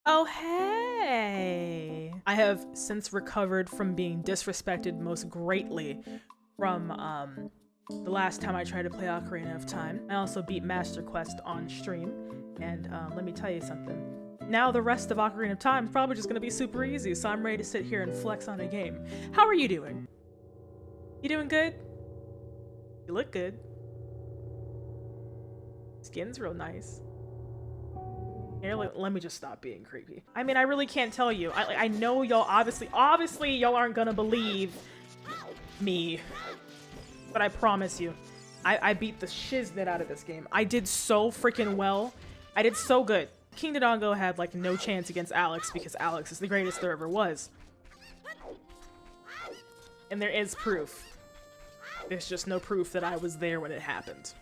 Oh, hey! I have since recovered from being disrespected most greatly from, the last time I tried to play Ocarina of Time. I also beat Master Quest on stream, and, let me tell you something. Now the rest of Ocarina of Time is probably just gonna be super easy, so I'm ready to sit here and flex on a game. How are you doing? You doing good? You look good. Skin's real nice. Here, let me just stop being creepy. I mean, I really can't tell you. I know y'all obviously y'all aren't gonna believe me, but I promise you, I beat the shiznit out of this game. I did so freaking well. I did so good. King Dodongo had like no chance against Alex because Alex is the greatest there ever was. And there is proof. There's just no proof that I was there when it happened.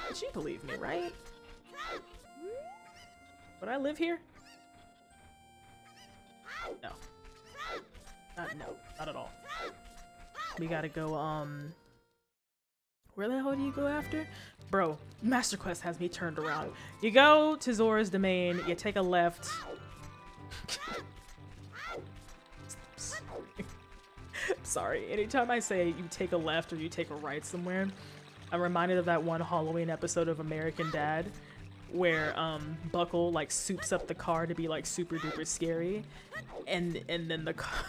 But you believe me, right? Would I live here? No. No, not at all. We gotta go, where the hell do you go after? Bro, Master Quest has me turned around. You go to Zora's domain, you take a left. Sorry, anytime I say you take a left or you take a right somewhere, I'm reminded of that one Halloween episode of American Dad where Buckle like soups up the car to be like super duper scary, and then the car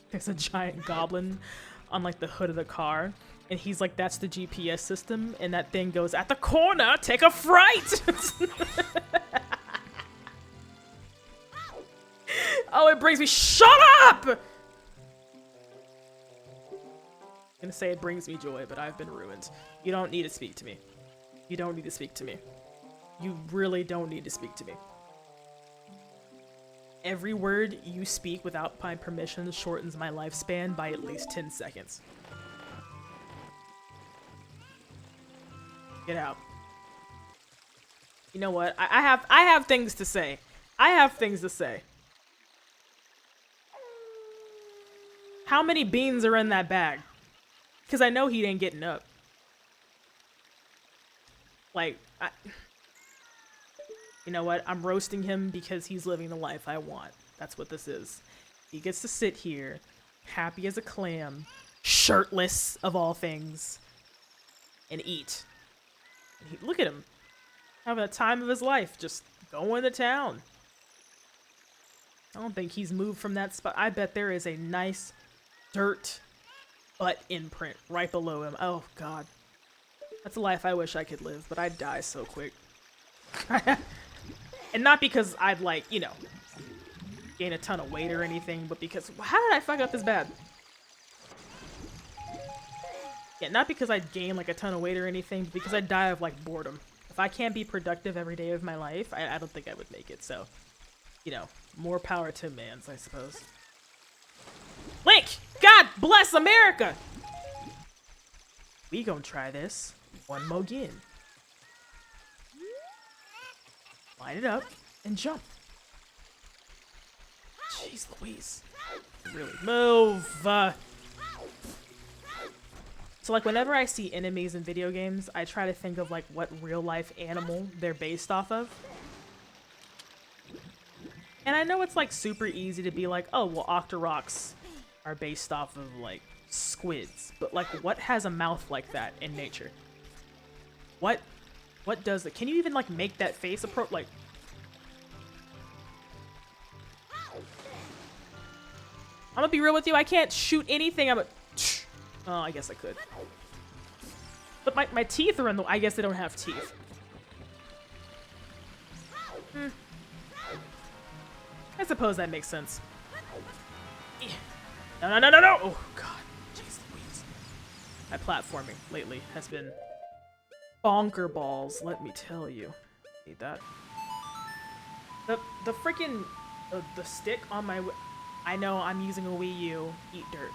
there's a giant goblin on like the hood of the car, and he's like, that's the GPS system, and that thing goes, at the corner, take a fright. Oh, it brings me, shut up! I'm gonna say it brings me joy, but I've been ruined. You don't need to speak to me. You don't need to speak to me. You really don't need to speak to me. Every word you speak without my permission shortens my lifespan by at least 10 seconds. Get out. You know what? I have things to say. I have things to say. How many beans are in that bag? Because I know he ain't getting up. Like, you know what? I'm roasting him because he's living the life I want. That's what this is. He gets to sit here, happy as a clam, shirtless of all things, and eat. And look at him, having the time of his life, just going to town. I don't think he's moved from that spot. I bet there is a nice dirt butt imprint right below him. Oh, God. That's a life I wish I could live, but I'd die so quick. And not because I'd, like, you know, gain a ton of weight or anything, but because, how did I fuck up this bad? Yeah, not because I'd gain, like, a ton of weight or anything, but because I'd die of, like, boredom. If I can't be productive every day of my life, I don't think I would make it, so, you know, more power to mans, I suppose. Link! God bless America! We gonna try this one more again. Line it up and jump. Jeez Louise. Really move. So like whenever I see enemies in video games, I try to think of like what real life animal they're based off of. And I know it's like super easy to be like, oh, well, Octoroks are based off of like squids, but like what has a mouth like that in nature? What does it? Can you even like make that face approach? Like, I'm gonna be real with you. I can't shoot anything. Oh, I guess I could. But my teeth are in the. I guess they don't have teeth. I suppose that makes sense. No, no, no, no, no! Oh God, jeez Louise. My platforming lately has been bonker balls, let me tell you. Need that. The freaking the stick on my I know I'm using a Wii U. Eat dirt.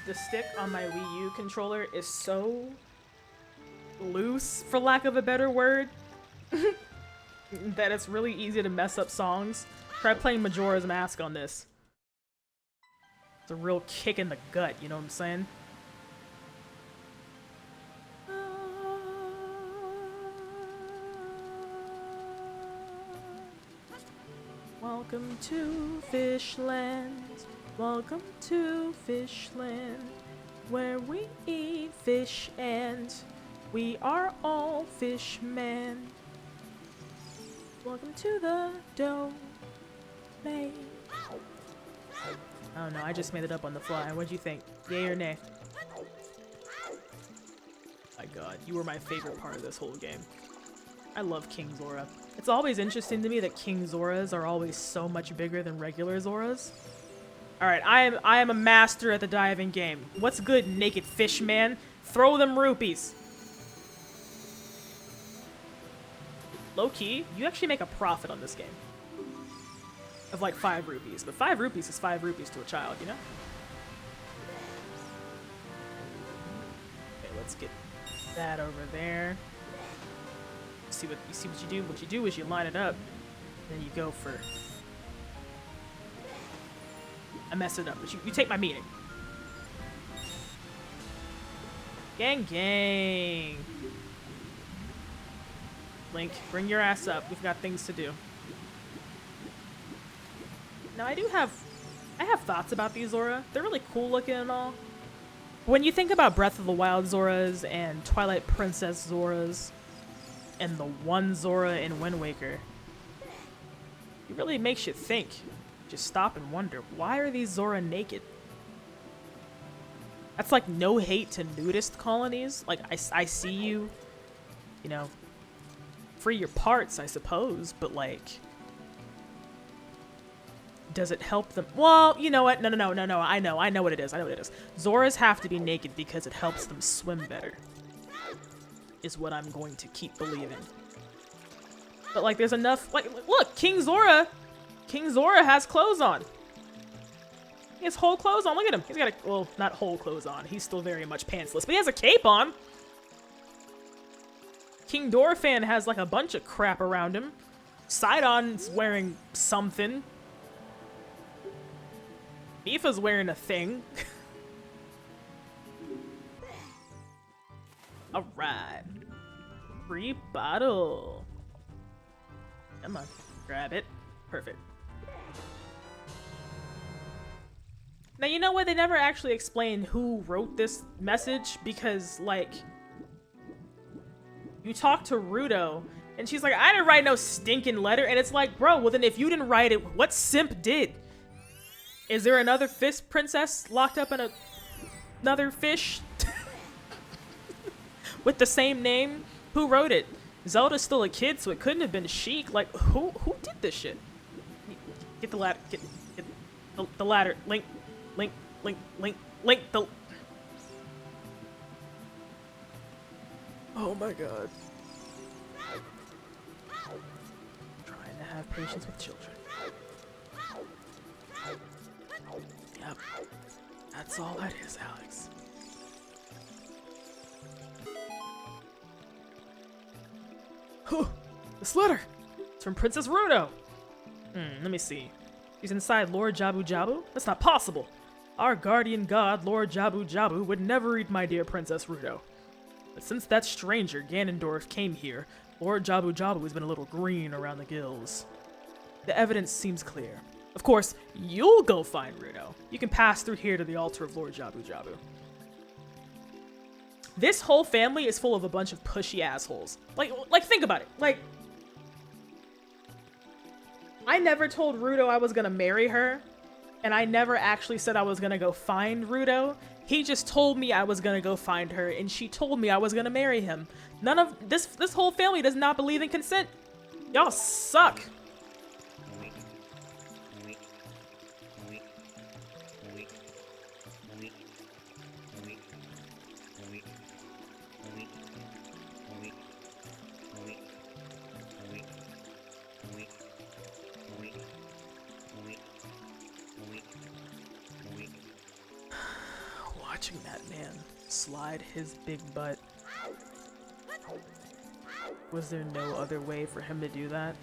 The stick on my Wii U controller is so loose, for lack of a better word, that it's really easy to mess up songs. Try playing Majora's Mask on this. It's a real kick in the gut, you know what I'm saying? Welcome to Fishland. Welcome to Fishland, where we eat fish and we are all fishmen. Welcome to the domain. I don't know, I just made it up on the fly. What'd you think? Yay or nay? My god, you were my favorite part of this whole game. I love King Zora. It's always interesting to me that King Zoras are always so much bigger than regular Zoras. Alright, I am a master at the diving game. What's good, naked fish man? Throw them rupees. Low-key, you actually make a profit on this game. Of like 5 rupees. But 5 rupees is 5 rupees to a child, you know? Okay, let's get that over there. See what you do? What you do is you line it up, and then you go for... I messed it up, but you take my meaning. Gang, gang. Link, bring your ass up. We've got things to do. Now, I have thoughts about these Zora. They're really cool looking and all. When you think about Breath of the Wild Zoras and Twilight Princess Zoras and the one Zora in Wind Waker, it really makes you think. Just stop and wonder, why are these Zora naked? That's like no hate to nudist colonies. Like, I see you, you know, free your parts, I suppose, but like, does it help them? Well, you know what? No. I know what it is. Zoras have to be naked because it helps them swim better, is what I'm going to keep believing. But like, there's enough, like, look, King Zora has clothes on. He has whole clothes on. Look at him. He's got well, not whole clothes on. He's still very much pantsless, but he has a cape on. King Dorphan has like a bunch of crap around him. Sidon's wearing something. Mifa's wearing a thing. Alright. Free bottle. Come on. Grab it. Perfect. Now, you know what? They never actually explain who wrote this message because, like, you talk to Ruto, and she's like, I didn't write no stinking letter. And it's like, bro, well, then if you didn't write it, what simp did? Is there another fish princess locked up in another fish with the same name? Who wrote it? Zelda's still a kid, so it couldn't have been Sheik. Like, who did this shit? Get the ladder. Get the ladder. Link the... Oh my god. Trying to have patience with children. Yep. That's all that is, Alex. This letter! It's from Princess Ruto! Let me see. She's inside Lord Jabu Jabu? That's not possible! Our guardian god, Lord Jabu Jabu, would never read my dear Princess Ruto. But since that stranger, Ganondorf, came here, Lord Jabu Jabu has been a little green around the gills. The evidence seems clear. Of course, you'll go find Ruto. You can pass through here to the altar of Lord Jabu Jabu. This whole family is full of a bunch of pushy assholes. Like think about it. Like, I never told Ruto I was gonna marry her, and I never actually said I was gonna go find Ruto. He just told me I was gonna go find her, and she told me I was gonna marry him. None of this whole family does not believe in consent. Y'all suck. Watching that man slide his big butt. Was there no other way for him to do that?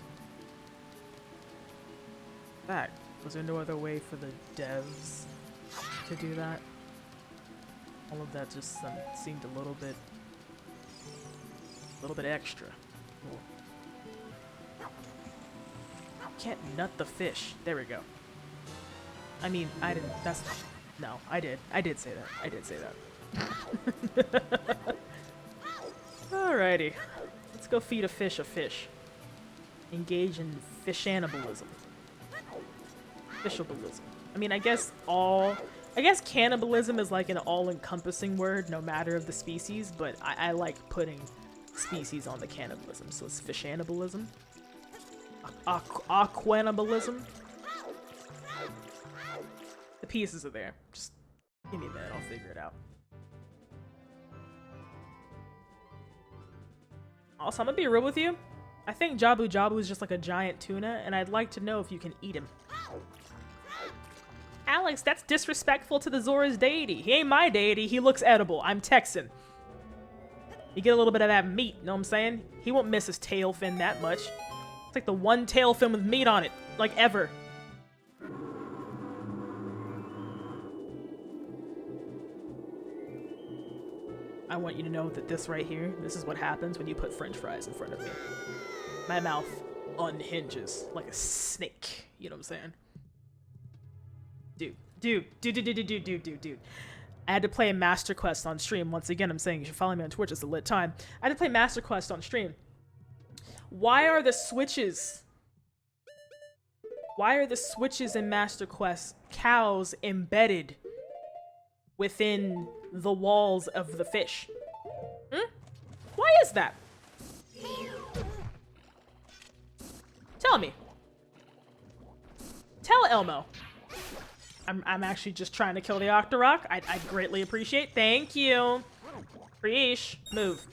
In fact, was there no other way for the devs to do that? All of that just seemed a little bit extra. Cool. Can't nut the fish. There we go. I mean, I didn't. That's no. I did. I did say that. I did say that. Alrighty. Let's go feed a fish a fish. Engage in fishanibalism. Fishabalism. I mean, I guess cannibalism is like an all-encompassing word, no matter of the species, but I like putting species on the cannibalism, so it's fishanibalism. Aquanibalism. The pieces are there. Just give me a minute, I'll figure it out. Also, I'm gonna be real with you. I think Jabu Jabu is just like a giant tuna, and I'd like to know if you can eat him. Alex, that's disrespectful to the Zora's deity. He ain't my deity, he looks edible. I'm Texan. You get a little bit of that meat, you know what I'm saying? He won't miss his tail fin that much. It's like the one tail fin with meat on it, like ever. I want you to know that this right here, this is what happens when you put French fries in front of me. My mouth unhinges like a snake, you know what I'm saying? Dude. I had to play Master Quest on stream. Once again, I'm saying you should follow me on Twitch. It's a lit time. I had to play Master Quest on stream. Why are the switches in Master Quest cows embedded within the walls of the fish? Why is that? Tell me. Tell Elmo. I'm actually just trying to kill the Octorok. I'd greatly appreciate. Thank you. Preesh, move.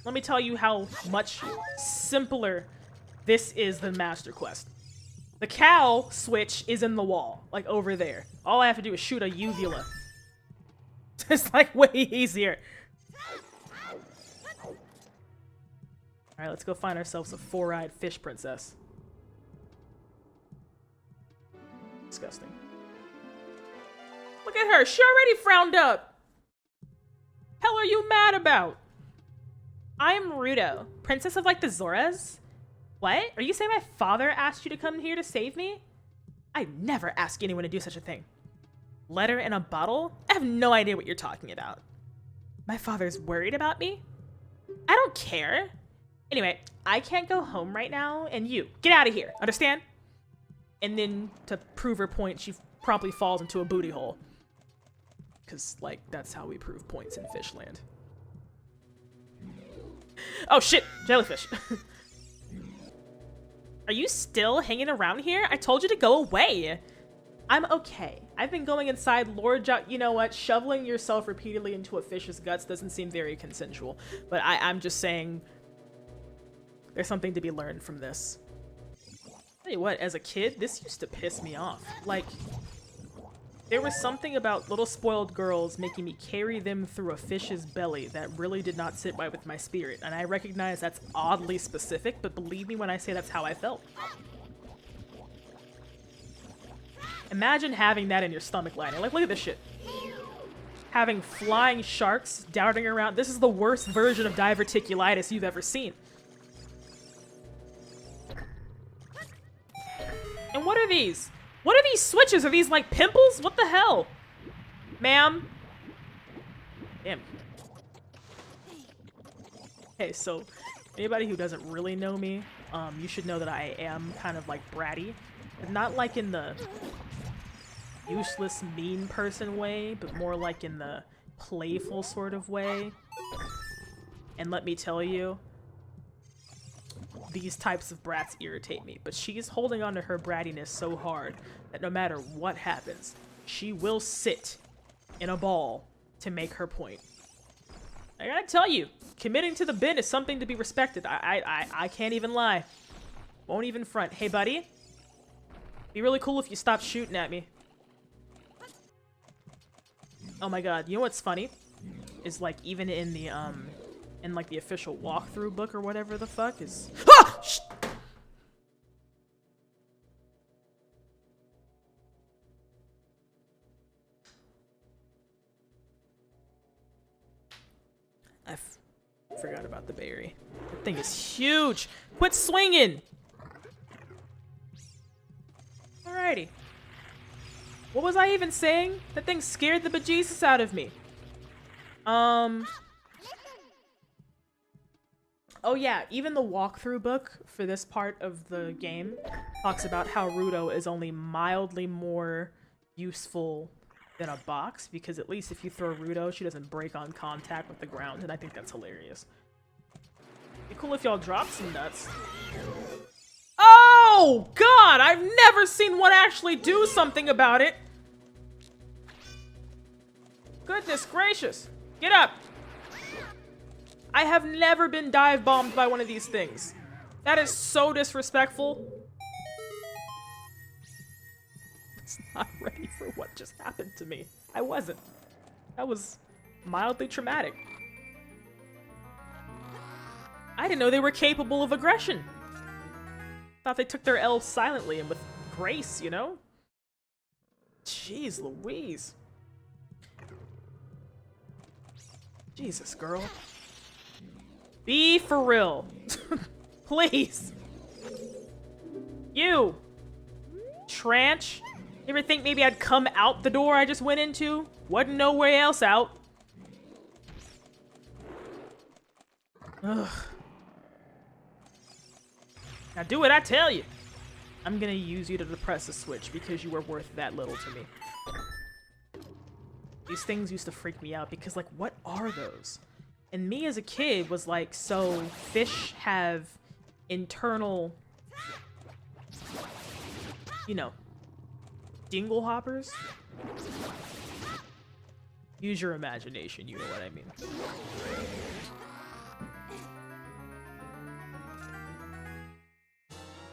Let me tell you how much simpler this is than Master Quest. The cow switch is in the wall, like over there. All I have to do is shoot a uvula. It's like way easier. All right, let's go find ourselves a four-eyed fish princess. Disgusting. Look at her. She already frowned up. Hell are you mad about? I'm Rudo, princess of like the Zoras. What? Are you saying my father asked you to come here to save me? I'd never ask anyone to do such a thing. Letter in a bottle? I have no idea what you're talking about. My father's worried about me? I don't care. Anyway, I can't go home right now, and you, get out of here, understand? And then, to prove her point, she promptly falls into a booty hole. Because, like, that's how we prove points in Fishland. Oh shit! Jellyfish! Are you still hanging around here? I told you to go away! I'm okay. I've been going inside Lord you know what? Shoveling yourself repeatedly into a fish's guts doesn't seem very consensual. But I'm just saying, there's something to be learned from this. Tell you what, as a kid, this used to piss me off. Like, there was something about little spoiled girls making me carry them through a fish's belly that really did not sit right with my spirit. And I recognize that's oddly specific, but believe me when I say that's how I felt. Imagine having that in your stomach lining. Like, look at this shit. Having flying sharks darting around. This is the worst version of diverticulitis you've ever seen. And what are these? What are these switches? Are these like pimples? What the hell? Ma'am? Damn. Okay, so anybody who doesn't really know me, you should know that I am kind of like bratty. But not like in the useless, mean person way, but more like in the playful sort of way. And let me tell you, these types of brats irritate me, but she's holding on to her brattiness so hard that no matter what happens, she will sit in a ball to make her point. I gotta tell you, committing to the bin is something to be respected. I can't even lie. Won't even front. Hey, buddy. Be really cool if you stopped shooting at me. Oh my god, you know what's funny? Is like even in the in like the official walkthrough book or whatever the fuck is ah! Shh! I forgot about the berry. That thing is huge! Quit swinging! Alrighty. What was I even saying? That thing scared the bejesus out of me. Oh yeah, even the walkthrough book for this part of the game talks about how Ruto is only mildly more useful than a box, because at least if you throw Ruto, she doesn't break on contact with the ground, and I think that's hilarious. It'd be cool if y'all dropped some nuts. Oh god, I've never seen one actually do something about it. Goodness gracious. Get up. I have never been dive bombed by one of these things. That is so disrespectful. I was not ready for what just happened to me. I wasn't. That was mildly traumatic. I didn't know they were capable of aggression. Thought they took their L's silently and with grace, you know? Jeez Louise. Jesus, girl. Be for real. Please. You. Tranch. You ever think maybe I'd come out the door I just went into? Wasn't nowhere else out. Ugh. Now do what I tell you. I'm gonna use you to depress a switch because you were worth that little to me. These things used to freak me out because, like, what are those? And me as a kid was like, so fish have internal, you know, dingle hoppers? Use your imagination, you know what I mean.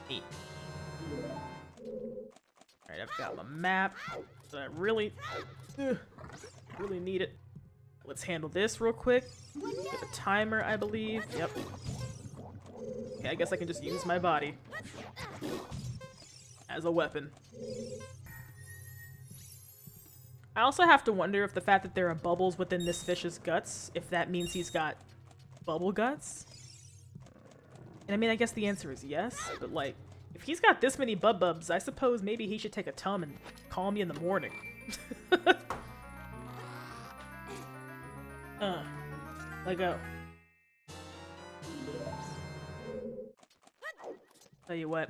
Neat. Alright, I've got my map. So I really need it. Let's handle this real quick. Get a timer, I believe. Yep. Okay, I guess I can just use my body as a weapon. I also have to wonder if the fact that there are bubbles within this fish's guts, if that means he's got bubble guts. And I mean, I guess the answer is yes, but like, if he's got this many bubs, I suppose maybe he should take a tum and call me in the morning. Let go. Tell you what,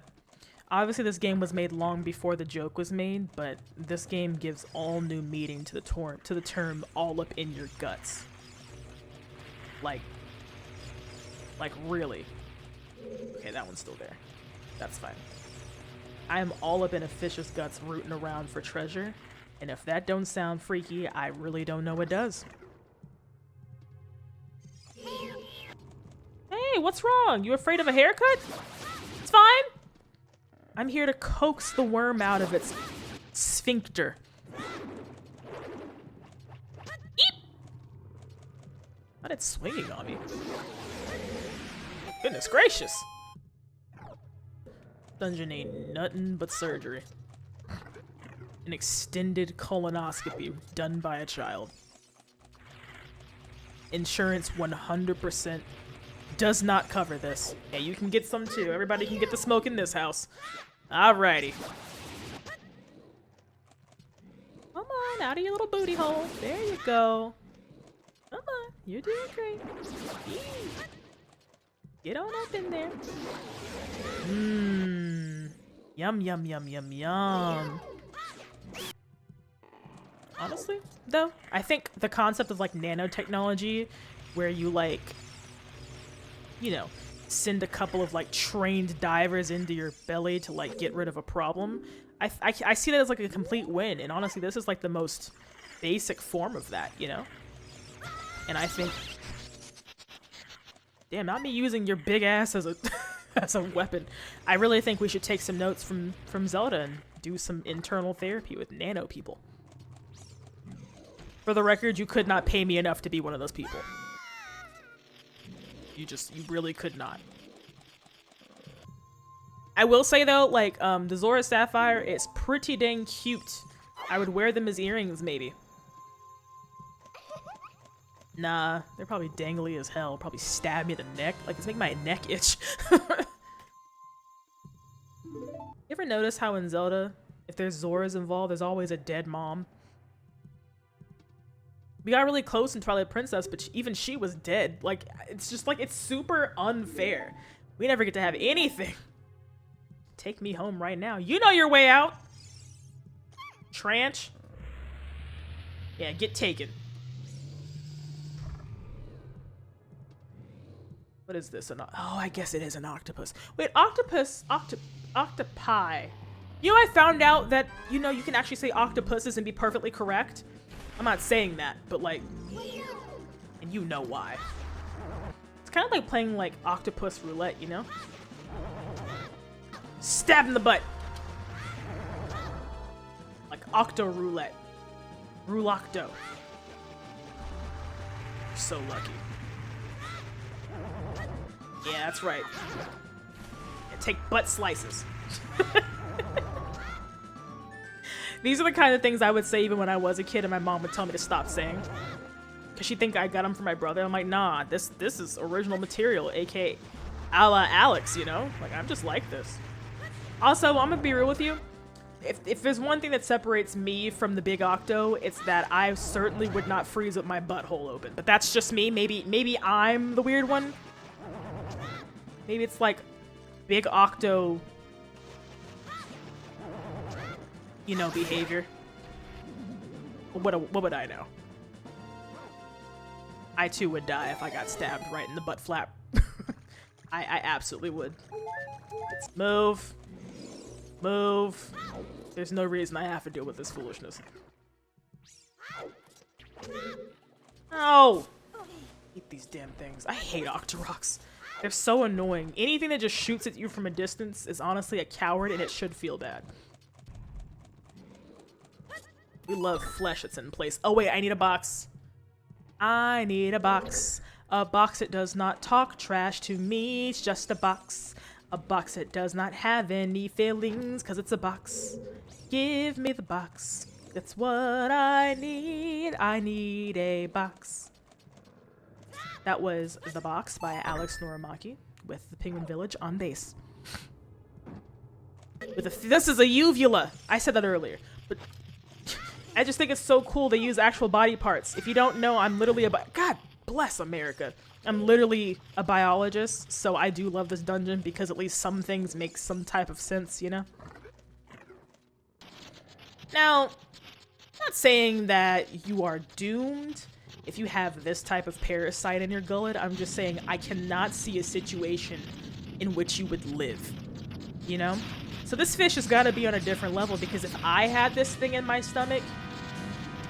obviously this game was made long before the joke was made, but this game gives all new meaning to the term all up in your guts. Like really. Okay, that one's still there. That's fine. I am all up in a fish's guts rooting around for treasure, and if that don't sound freaky, I really don't know what does. Hey, what's wrong? You afraid of a haircut? It's fine. I'm here to coax the worm out of its sphincter. Eep! Not it swinging on me. Goodness gracious. Dungeon ain't nothing but surgery. An extended colonoscopy done by a child. Insurance 100% does not cover this. Yeah, you can get some too. Everybody can get the smoke in this house. Alrighty. Come on, out of your little booty hole. There you go. Come on, you're doing great. Yee. Get on up in there. Mmm. Yum, yum, yum, yum, yum. Honestly, though, I think the concept of like nanotechnology, where you like, you know, send a couple of like trained divers into your belly to like get rid of a problem, I see that as like a complete win. And honestly, this is like the most basic form of that, you know? And I think, damn, not me using your big ass as a as a weapon. I really think we should take some notes from Zelda and do some internal therapy with nano people. For the record, you could not pay me enough to be one of those people. You really could not. I will say though, like, the Zora Sapphire is pretty dang cute. I would wear them as earrings, maybe. Nah, they're probably dangly as hell. Probably stab me in the neck. Like, it's making my neck itch. You ever notice how in Zelda, If there's Zoras involved, there's always a dead mom. We got really close in Twilight Princess, but even she was dead. Like, it's just like, it's super unfair. We never get to have anything. Take me home right now. You know your way out. Tranch. Yeah, get taken. What is this? Oh, I guess it is an octopus. Wait, octopi. You know, I found out that, you know, you can actually say octopuses and be perfectly correct. I'm not saying that, but like, and you know why. It's kind of like playing like octopus roulette, you know? Stab in the butt. Like octo roulette. Rulocto. So lucky. Yeah, that's right. And take butt slices. These are the kind of things I would say even when I was a kid and my mom would tell me to stop saying. Cause she'd think I got them from my brother. I'm like, nah, this is original material, aka a la Alex, you know? Like, I'm just like this. Also, I'm gonna be real with you. If there's one thing that separates me from the big octo, it's that I certainly would not freeze with my butthole open. But that's just me. Maybe I'm the weird one. Maybe it's like big octo, you know, behavior. What would I know? I too would die if I got stabbed right in the butt flap. I absolutely would. Let's move. Move. There's no reason I have to deal with this foolishness. Oh! Eat these damn things. I hate Octoroks. They're so annoying. Anything that just shoots at you from a distance is honestly a coward, and it should feel bad. We love flesh that's in place. Oh wait, I need a box. I need a box. A box that does not talk trash to me. It's just a box. A box that does not have any feelings, cause it's a box. Give me the box. That's what I need. I need a box. That was The Box by AlexNorimaki with the Penguin Village on bass. This is a uvula. I said that earlier, but I just think it's so cool they use actual body parts. If you don't know, I'm literally God bless America. I'm literally a biologist, so I do love this dungeon because at least some things make some type of sense, you know? Now, I'm not saying that you are doomed if you have this type of parasite in your gullet. I'm just saying I cannot see a situation in which you would live, you know? So this fish has got to be on a different level, because if I had this thing in my stomach,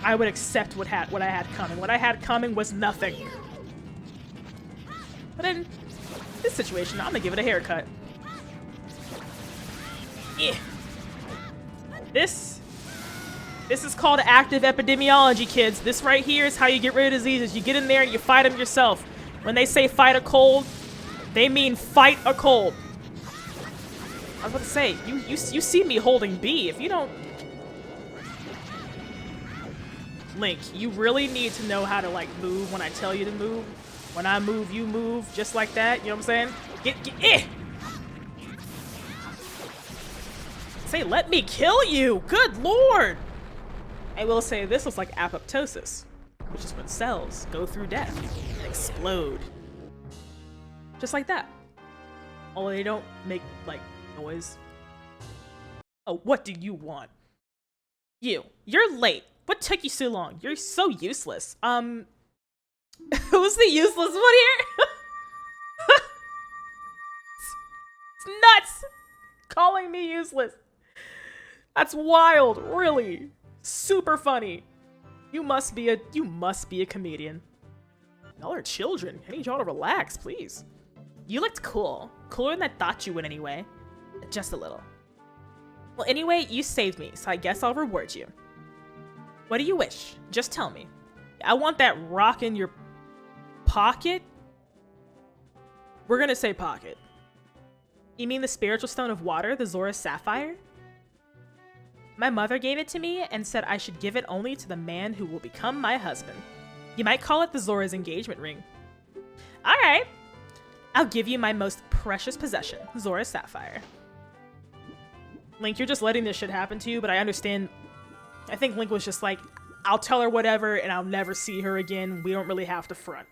I would accept what I had coming. What I had coming was nothing. But in this situation, I'm gonna give it a haircut. Eh. This is called active epidemiology, kids. This right here is how you get rid of diseases. You get in there and you fight them yourself. When they say fight a cold, they mean fight a cold. I was about to say, you see me holding B. If you don't... Link, you really need to know how to, like, move when I tell you to move. When I move, you move, just like that. You know what I'm saying? Get eh! Say, let me kill you! Good lord! I will say this looks like apoptosis, which is when cells go through death and explode. Just like that. Although they don't make, like, noise. Oh, what do you want? You're late. What took you so long? You're so useless. Who's the useless one here? It's nuts! Calling me useless. That's wild, really. Super funny. You must be a comedian. Y'all are children. I need y'all to relax, please. You looked cool. Cooler than I thought you would anyway. Just a little. Well, anyway, you saved me, so I guess I'll reward you. What do you wish? Just tell me. I want that rock in your pocket? We're gonna say pocket. You mean the spiritual stone of water, the Zora sapphire? My mother gave it to me and said I should give it only to the man who will become my husband. You might call it the Zora's engagement ring. Alright. I'll give you my most precious possession, Zora's sapphire. Link, you're just letting this shit happen to you, but I understand. I think Link was just like, I'll tell her whatever and I'll never see her again. We don't really have to front.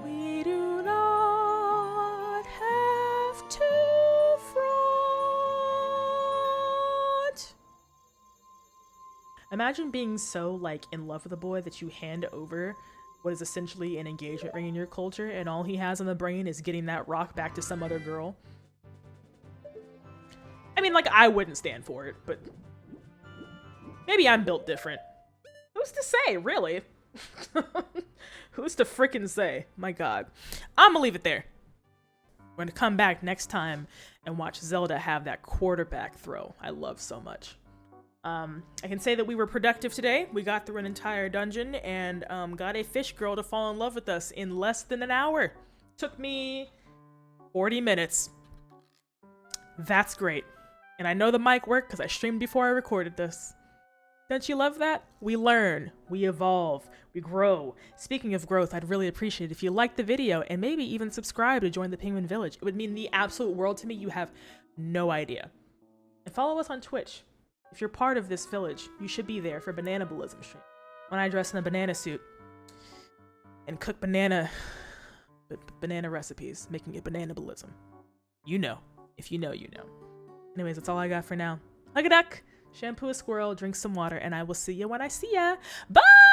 We do not have to front. Imagine being so, like, in love with a boy that you hand over what is essentially an engagement ring in your culture, and all he has on the brain is getting that rock back to some other girl. I mean, like, I wouldn't stand for it, but maybe I'm built different. Who's to say, really? Who's to frickin' say? My god. I'm gonna leave it there. We're gonna come back next time and watch Zelda have that quarterback throw I love so much. I can say that we were productive today. We got through an entire dungeon and got a fish girl to fall in love with us in less than an hour. Took me 40 minutes. That's great. And I know the mic worked because I streamed before I recorded this. Don't you love that? We learn, we evolve, we grow. Speaking of growth, I'd really appreciate it if you liked the video and maybe even subscribe to join the Penguin Village. It would mean the absolute world to me. You have no idea. And follow us on Twitch. If you're part of this village, you should be there for Bananabalism stream, when I dress in a banana suit and cook banana recipes, making it Bananabalism. You know. If you know, you know. Anyways, that's all I got for now. Hug a duck, shampoo a squirrel, drink some water, and I will see you when I see ya. Bye!